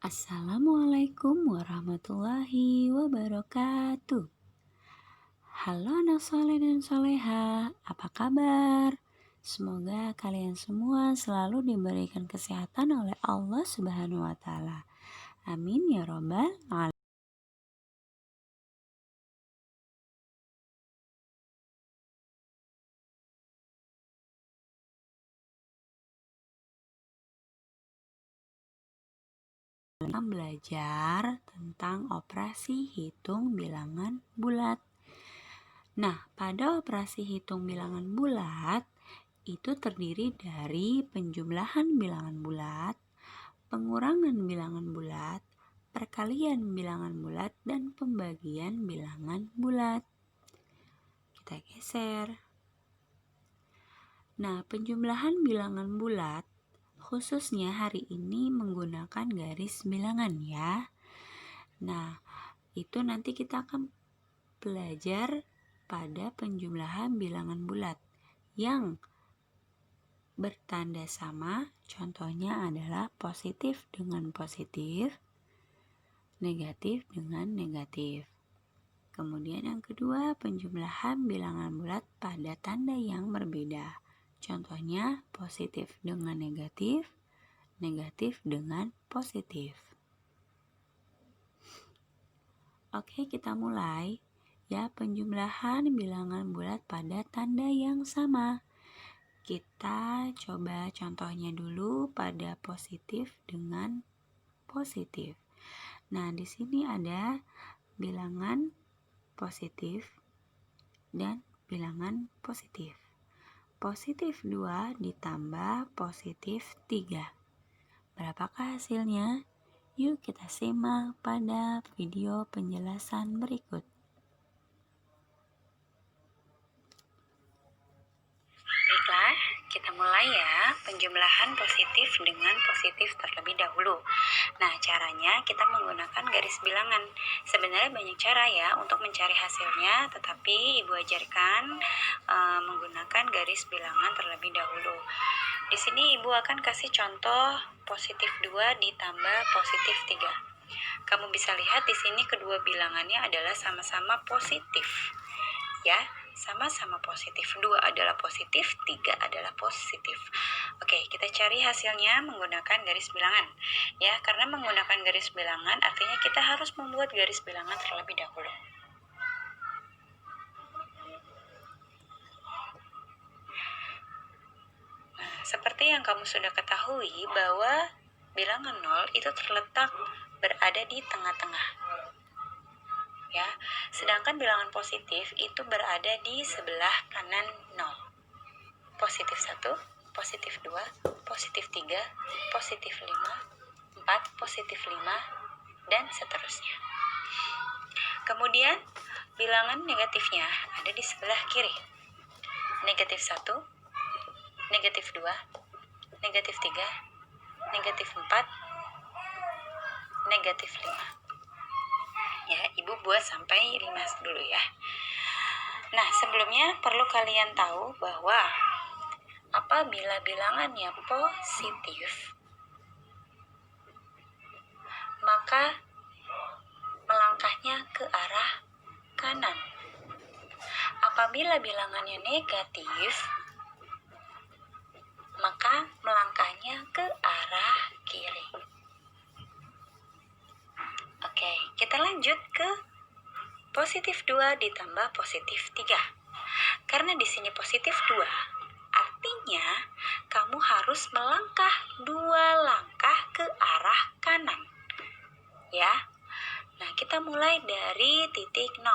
Assalamualaikum warahmatullahi wabarakatuh. Halo anak soleh dan soleha, apa kabar? Semoga kalian semua selalu diberikan kesehatan oleh Allah Subhanahu wa Ta'ala. Amin ya Robbal Alamin. Belajar tentang operasi hitung bilangan bulat. Nah, pada operasi hitung bilangan bulat itu terdiri dari penjumlahan bilangan bulat, pengurangan bilangan bulat, perkalian bilangan bulat, dan pembagian bilangan bulat. Kita geser. Nah, penjumlahan bilangan bulat khususnya hari ini menggunakan garis bilangan ya. Nah, itu nanti kita akan belajar pada penjumlahan bilangan bulat yang bertanda sama. Contohnya adalah positif dengan positif, negatif dengan negatif. Kemudian yang kedua, penjumlahan bilangan bulat pada tanda yang berbeda. Contohnya positif dengan negatif, negatif dengan positif. Oke, kita mulai. Ya, penjumlahan bilangan bulat pada tanda yang sama. Kita coba contohnya dulu pada positif dengan positif. Nah, di sini ada bilangan positif dan bilangan positif. Positif 2 ditambah positif 3. Berapakah hasilnya? Yuk kita simak pada video penjelasan berikut. Baiklah, kita mulai ya penjumlahan positif dengan positif terlebih dahulu. Nah, caranya kita menggunakan garis bilangan. Sebenarnya banyak cara ya untuk mencari hasilnya, tetapi Ibu ajarkan menggunakan garis bilangan terlebih dahulu. Di sini Ibu akan kasih contoh positif 2 ditambah positif 3. Kamu bisa lihat di sini kedua bilangannya adalah sama-sama positif. Ya, sama-sama positif. 2 adalah positif, 3 adalah positif. Oke, kita cari hasilnya menggunakan garis bilangan. Ya, karena menggunakan garis bilangan artinya kita harus membuat garis bilangan terlebih dahulu. Nah, seperti yang kamu sudah ketahui bahwa bilangan 0 itu terletak berada di tengah-tengah. Ya, sedangkan bilangan positif itu berada di sebelah kanan 0. Positif 1, positif 2, positif 3, positif 5, 4, positif 5, dan seterusnya. Kemudian, bilangan negatifnya ada di sebelah kiri. Negatif 1, negatif 2, negatif 3, negatif 4, negatif 5. Ya, Ibu buat sampai 5 dulu ya. Nah, sebelumnya perlu kalian tahu bahwa apabila bilangannya positif, maka melangkahnya ke arah kanan. Apabila bilangannya negatif, maka melangkahnya ke arah kiri. Oke, kita lanjut ke positif 2 ditambah positif 3. Karena di sini positif 2, artinya kamu harus melangkah 2 langkah ke arah kanan. Ya. Nah, kita mulai dari titik 0.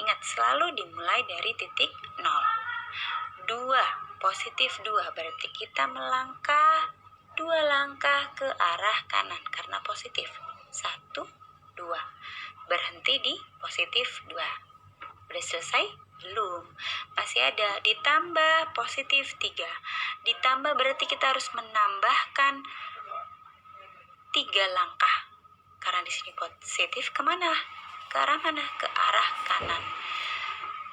Ingat, selalu dimulai dari titik 0. 2, positif 2, berarti kita melangkah 2 langkah ke arah kanan karena positif. 1, 2. Berhenti di positif 2. Udah selesai? Belum. Masih ada. Ditambah positif 3. Ditambah berarti kita harus menambahkan 3 langkah. Karena di sini positif kemana? Ke arah mana? Ke arah kanan.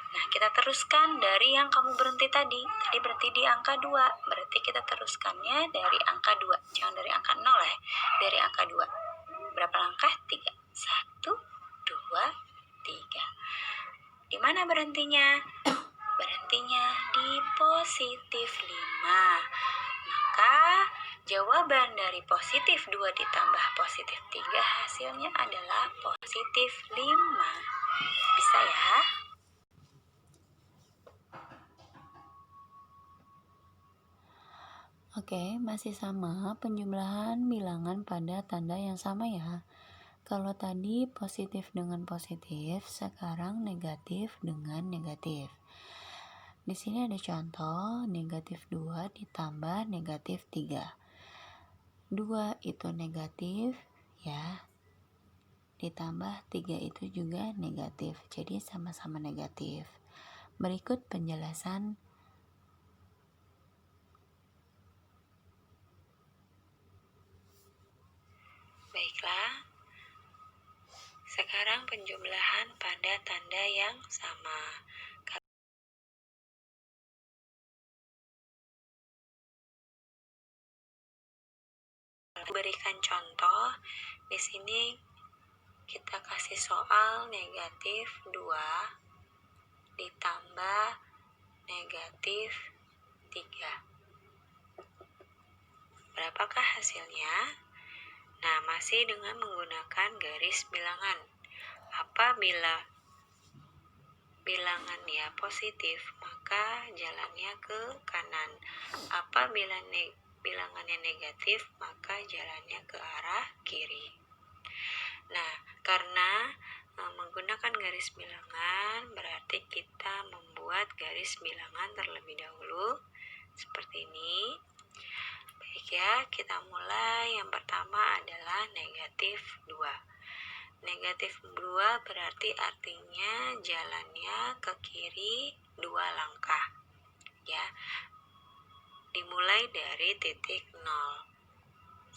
Nah, kita teruskan dari yang kamu berhenti tadi. Tadi berhenti di angka 2. Berarti berarti kita teruskannya dari angka 2. Jangan dari angka 0 ya, dari angka 2. Berapa langkah? 3. 1, 2, 3. Di mana berhentinya? Berhentinya di positif 5. Maka jawaban dari positif 2 ditambah positif 3 hasilnya adalah positif 5. Bisa ya? Oke, masih sama penjumlahan bilangan pada tanda yang sama ya. Kalau tadi positif dengan positif, sekarang negatif dengan negatif. Di sini ada contoh negatif 2 ditambah negatif 3. 2 itu negatif ya, ditambah 3 itu juga negatif, jadi sama-sama negatif. Berikut penjelasan. Baiklah, sekarang penjumlahan pada tanda yang sama. Berikan contoh, di sini kita kasih soal negatif 2 ditambah negatif 3. Berapakah hasilnya? Nah, masih dengan menggunakan garis bilangan. Apabila bilangannya positif, maka jalannya ke kanan. Apabila bilangannya negatif, maka jalannya ke arah kiri. Nah, karena menggunakan garis bilangan, berarti kita membuat garis bilangan terlebih dahulu seperti ini. Baik ya, kita mulai. Yang pertama adalah negatif 2. Negatif 2 berarti artinya jalannya ke kiri 2 langkah. Ya. Dimulai dari titik 0.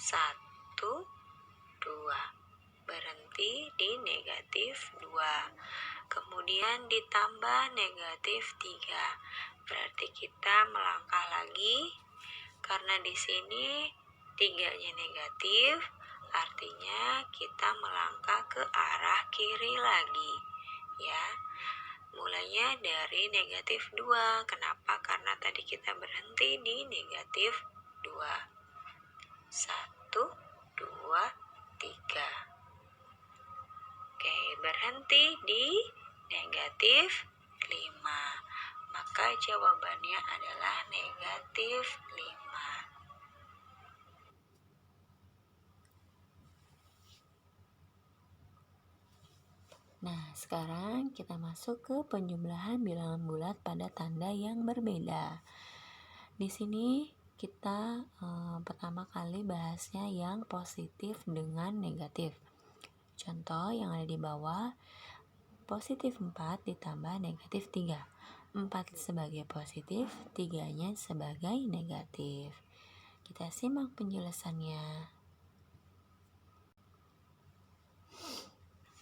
1, 2. Berhenti di negatif 2. Kemudian ditambah negatif 3. Berarti kita melangkah lagi. Karena di sini 3-nya negatif, artinya kita melangkah ke arah kiri lagi. Ya. Mulainya dari negatif 2. Kenapa? Karena tadi kita berhenti di negatif 2. 1, 2, 3. Oke, berhenti di negatif 5. Maka jawabannya adalah negatif 5. Nah, sekarang kita masuk ke penjumlahan bilangan bulat pada tanda yang berbeda. Di sini kita pertama kali bahasnya yang positif dengan negatif. Contoh yang ada di bawah, positif 4 ditambah negatif 3. 4 sebagai positif, 3-nya sebagai negatif. Kita simak penjelasannya.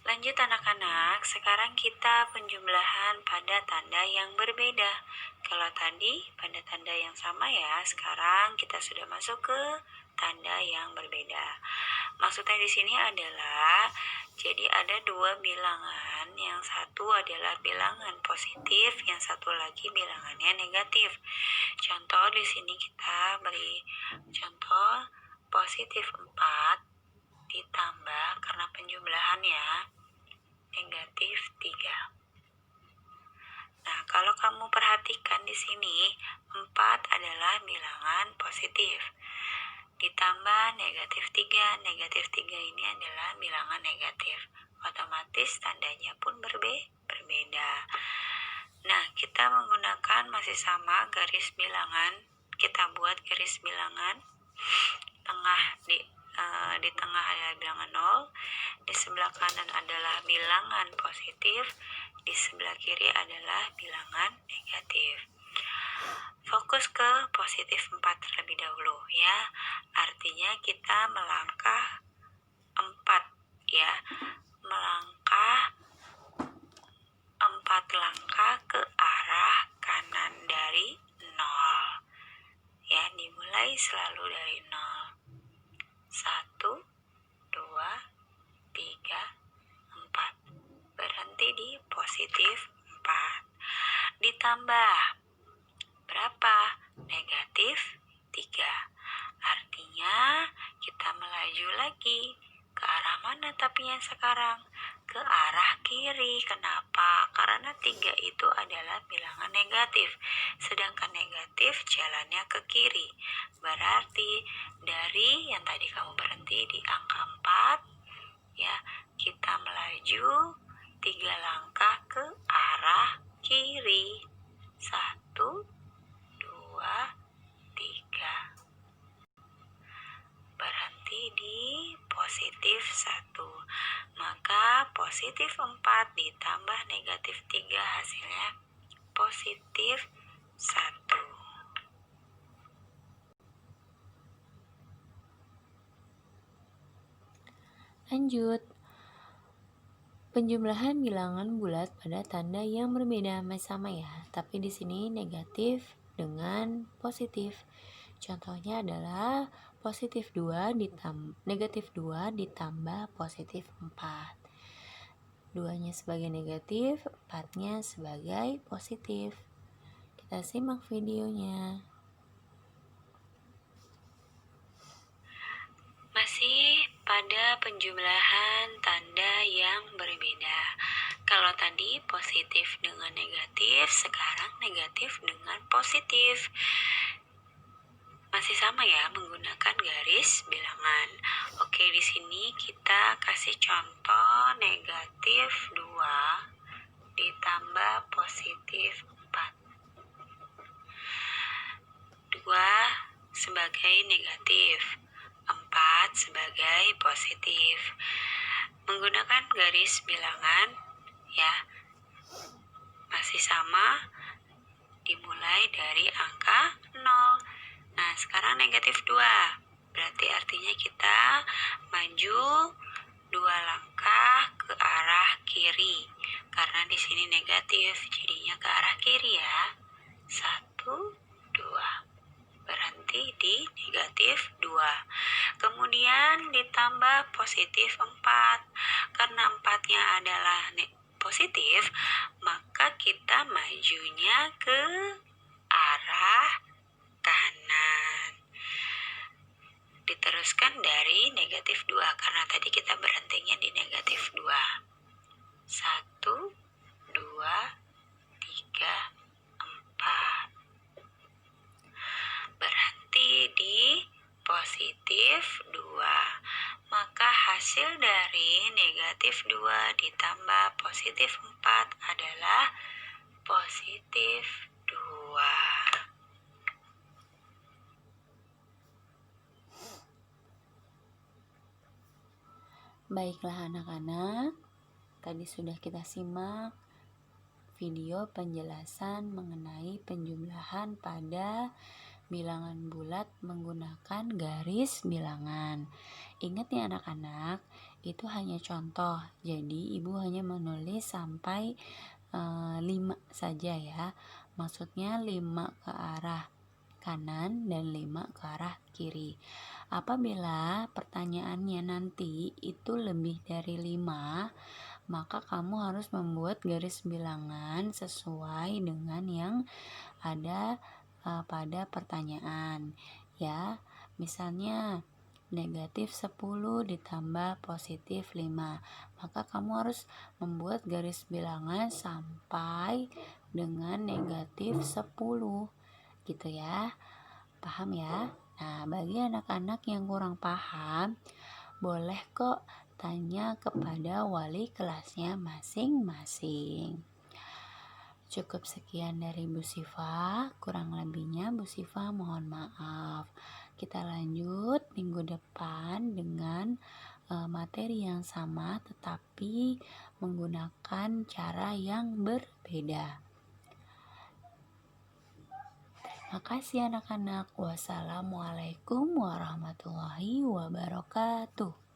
Lanjut anak-anak, sekarang kita penjumlahan pada tanda yang berbeda. Kalau tadi pada tanda yang sama ya, sekarang kita sudah masuk ke tanda yang berbeda. Maksudnya di sini adalah, jadi ada 2 bilangan, yang satu adalah bilangan positif, yang satu lagi bilangannya negatif. Contoh di sini kita beri contoh positif 4 ditambah, karena penjumlahannya negatif 3. Nah, kalau kamu perhatikan di sini, 4 adalah bilangan positif. Ditambah negatif 3. Negatif 3 ini adalah bilangan negatif. Otomatis tandanya pun berbeda. Nah, kita menggunakan masih sama garis bilangan. Kita buat garis bilangan. Di tengah adalah bilangan 0, di sebelah kanan adalah bilangan positif, di sebelah kiri adalah bilangan negatif. Fokus ke positif 4 terlebih dahulu ya. Artinya kita melangkah 4 ya. Melangkah 4 langkah ke arah kanan dari 0. Ya, di ditambah. Berapa? Negatif 3. Artinya kita melaju lagi. Ke arah mana tapinya sekarang? Ke arah kiri. Kenapa? Karena 3 itu adalah bilangan negatif. Sedangkan negatif jalannya ke kiri. Berarti dari yang tadi kamu berhenti di angka 4, ya, kita melaju 3 langkah ke arah kiri. 1, 2, 3. Berhenti di positif 1. Maka positif 4 ditambah negatif 3 hasilnya positif 1. Lanjut. Penjumlahan bilangan bulat pada tanda yang berbeda sama ya, tapi di sini negatif dengan positif. Contohnya adalah negatif 2 ditambah positif 4. 2-nya sebagai negatif, 4-nya sebagai positif. Kita simak videonya. Masih pada penjumlahan tanda yang berbeda. Kalau tadi positif dengan negatif, sekarang negatif dengan positif. Masih sama ya, menggunakan garis bilangan. Oke, di sini kita kasih contoh negatif 2 ditambah positif 4. 2 sebagai negatif, 4 sebagai positif. Menggunakan garis bilangan ya, masih sama, dimulai dari angka 0. Nah, sekarang negatif 2. Berarti artinya kita maju 2 langkah ke arah kiri. Karena di sini negatif, jadinya ke arah kiri ya. 1, 2. Berhenti di negatif 2. Kemudian ditambah positif 4. Karena 4-nya adalah positif, maka kita majunya ke arah kanan. Diteruskan dari negatif 2 karena tadi kita berhentinya di negatif 2. 1, 2, 3, 4. Berhenti di positif 2. Maka hasil dari negatif 2 ditambah positif 4 adalah positif 2. Baiklah anak-anak, tadi sudah kita simak video penjelasan mengenai penjumlahan pada bilangan bulat menggunakan garis bilangan. Ingat ya anak-anak, itu hanya contoh. Jadi ibu hanya menulis sampai 5 saja ya. Maksudnya 5 ke arah kanan dan 5 ke arah kiri. Apabila pertanyaannya nanti itu lebih dari 5, maka kamu harus membuat garis bilangan sesuai dengan yang ada pada pertanyaan ya. Misalnya negatif 10 ditambah positif 5, maka kamu harus membuat garis bilangan sampai dengan negatif 10 gitu ya. Paham ya? Nah, bagi anak-anak yang kurang paham, boleh kok tanya kepada wali kelasnya masing-masing. Cukup sekian dari Bu Siva, kurang lebihnya Bu Siva mohon maaf. Kita lanjut minggu depan dengan materi yang sama tetapi menggunakan cara yang berbeda. Terima kasih anak-anak. Wassalamualaikum warahmatullahi wabarakatuh.